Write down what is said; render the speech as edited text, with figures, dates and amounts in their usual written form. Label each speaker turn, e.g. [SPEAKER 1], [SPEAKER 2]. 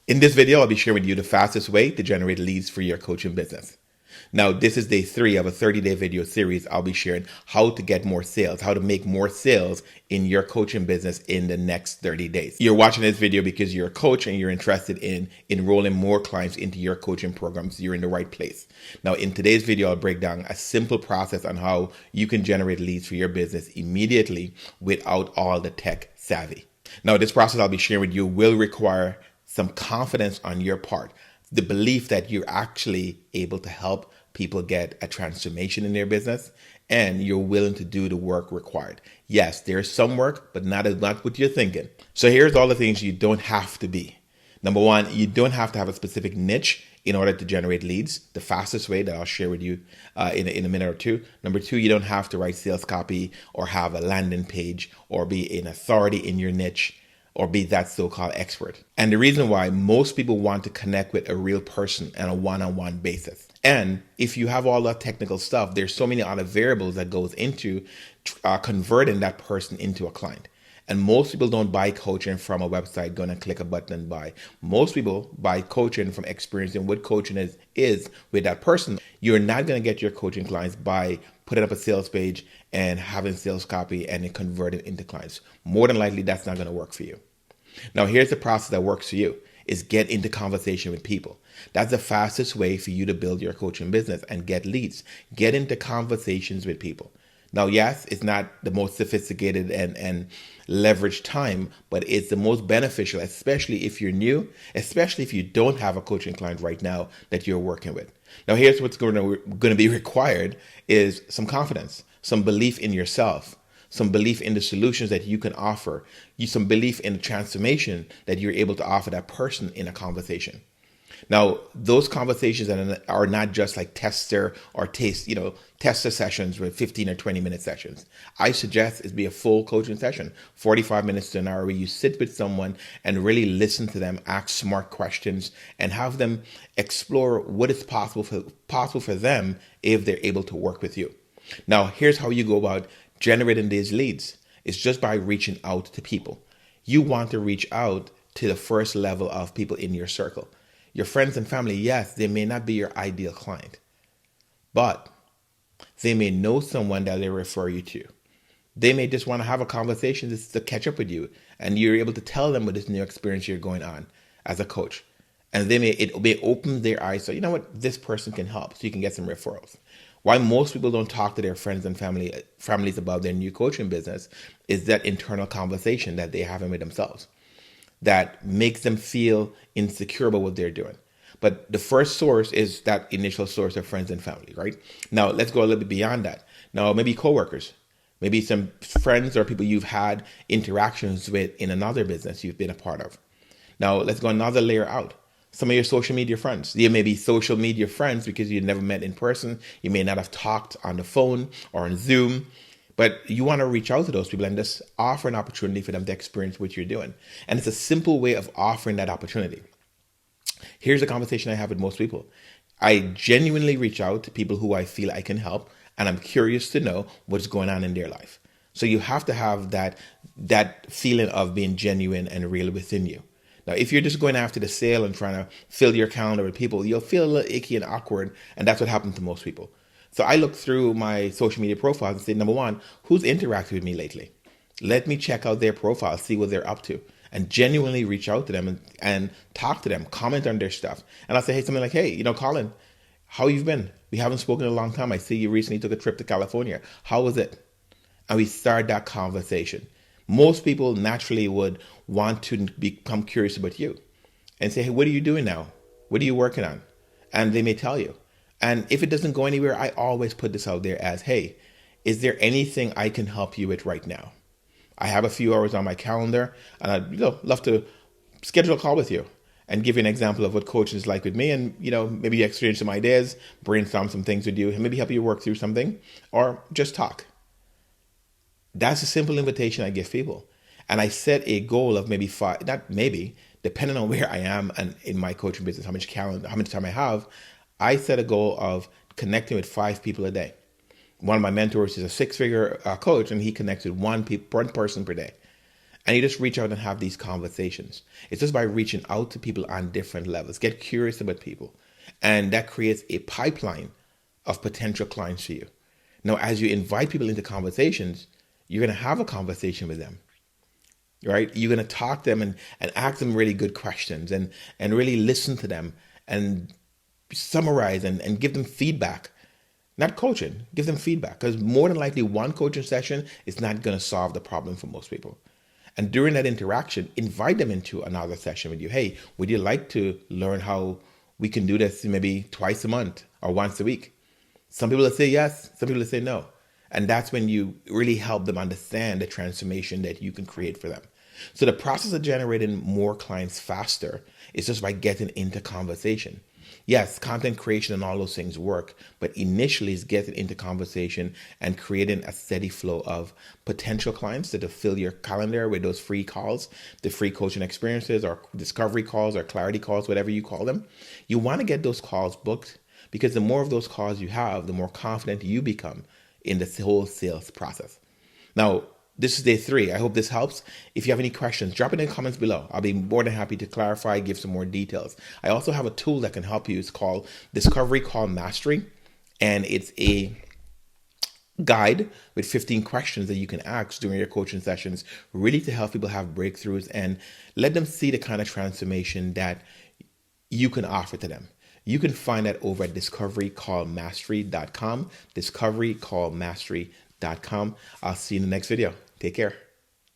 [SPEAKER 1] In this video, I'll be sharing with you the fastest way to generate leads for your coaching business. Now, this is day 3 of a 30-day video series. I'll be sharing how to get more sales, how to make more sales in your coaching business in the next 30 days. You're watching this video because you're a coach and you're interested in enrolling more clients into your coaching programs. You're in the right place. Now, in today's video, I'll break down a simple process on how you can generate leads for your business immediately without all the tech savvy. Now, this process I'll be sharing with you will require some confidence on your part, the belief that you're actually able to help people get a transformation in their business, and you're willing to do the work required. Yes, there's some work, but not what you're thinking. So here's all the things you don't have to be. Number 1, you don't have to have a specific niche in order to generate leads, the fastest way that I'll share with you in a minute or two. Number 2, you don't have to write sales copy or have a landing page or be an authority in your niche or be that so-called expert. And the reason why most people want to connect with a real person on a one-on-one basis. And if you have all that technical stuff, there's so many other variables that goes into converting that person into a client. And most people don't buy coaching from a website, going to click a button and buy. Most people buy coaching from experiencing what coaching is with that person. You're not going to get your coaching clients by putting up a sales page and having sales copy and then convert it into clients. More than likely, that's not going to work for you. Now, here's the process that works for you is get into conversation with people. That's the fastest way for you to build your coaching business and get leads. Get into conversations with people. Now, yes, it's not the most sophisticated and leveraged time, but it's the most beneficial, especially if you're new, especially if you don't have a coaching client right now that you're working with. Now, here's what's going to be required is some confidence, some belief in yourself, some belief in the solutions that you can offer, some belief in the transformation that you're able to offer that person in a conversation. Now, those conversations are not just like tester or tester sessions with 15 or 20 minute sessions. I suggest it be a full coaching session, 45 minutes to an hour, where you sit with someone and really listen to them, ask smart questions, and have them explore what is possible for them if they're able to work with you. Now, here's how you go about generating these leads. It's just by reaching out to people. You want to reach out to the first level of people in your circle. Your friends and family, yes, they may not be your ideal client, but they may know someone that they refer you to. They may just want to have a conversation just to catch up with you, and you're able to tell them what this new experience you're going on as a coach. And it may open their eyes. So, you know what, this person can help, so you can get some referrals. Why most people don't talk to their friends and families about their new coaching business is that internal conversation that they have with themselves that makes them feel insecure about what they're doing. But the first source is that initial source of friends and family, right? Now, let's go a little bit beyond that. Now, maybe coworkers, maybe some friends or people you've had interactions with in another business you've been a part of. Now, let's go another layer out. Some of your social media friends. They may be social media friends because you never met in person. You may not have talked on the phone or on Zoom. But you want to reach out to those people and just offer an opportunity for them to experience what you're doing. And it's a simple way of offering that opportunity. Here's a conversation I have with most people. I genuinely reach out to people who I feel I can help, and I'm curious to know what's going on in their life. So you have to have that feeling of being genuine and real within you. Now, if you're just going after the sale and trying to fill your calendar with people, you'll feel a little icky and awkward, and that's what happens to most people. So I look through my social media profiles and say, number 1, who's interacted with me lately? Let me check out their profiles, see what they're up to, and genuinely reach out to them and talk to them, comment on their stuff. And I'll say, hey, something like, hey, Colin, how you've been? We haven't spoken in a long time. I see you recently took a trip to California. How was it? And we start that conversation. Most people naturally would want to become curious about you and say, hey, what are you doing now? What are you working on? And they may tell you. And if it doesn't go anywhere, I always put this out there as, hey, is there anything I can help you with right now? I have a few hours on my calendar, and I'd love to schedule a call with you and give you an example of what coaching is like with me, and maybe exchange some ideas, brainstorm some things with you, and maybe help you work through something, or just talk. That's a simple invitation I give people. And I set a goal of depending on where I am and in my coaching business, how much time I have, I set a goal of connecting with 5 people a day. One of my mentors is a 6-figure coach, and he connects with one person per day. And you just reach out and have these conversations. It's just by reaching out to people on different levels. Get curious about people. And that creates a pipeline of potential clients for you. Now, as you invite people into conversations, you're going to have a conversation with them, right? You're going to talk to them and ask them really good questions and really listen to them and summarize and give them feedback. Not coaching, give them feedback, because more than likely one coaching session is not going to solve the problem for most people. And during that interaction, invite them into another session with you. Hey, would you like to learn how we can do this maybe twice a month or once a week? Some people will say yes, some people will say no. And that's when you really help them understand the transformation that you can create for them. So the process of generating more clients faster is just by getting into conversation. Yes, content creation and all those things work, but initially it's getting into conversation and creating a steady flow of potential clients that will fill your calendar with those free calls, the free coaching experiences or discovery calls or clarity calls, whatever you call them. You want to get those calls booked, because the more of those calls you have, the more confident you become in the whole sales process. Now, this is day 3. I hope this helps. If you have any questions, drop it in the comments below. I'll be more than happy to clarify, give some more details. I also have a tool that can help you. It's called Discovery Call Mastery. And it's a guide with 15 questions that you can ask during your coaching sessions, really to help people have breakthroughs and let them see the kind of transformation that you can offer to them. You can find that over at discoverycallmastery.com, discoverycallmastery.com. I'll see you in the next video. Take care.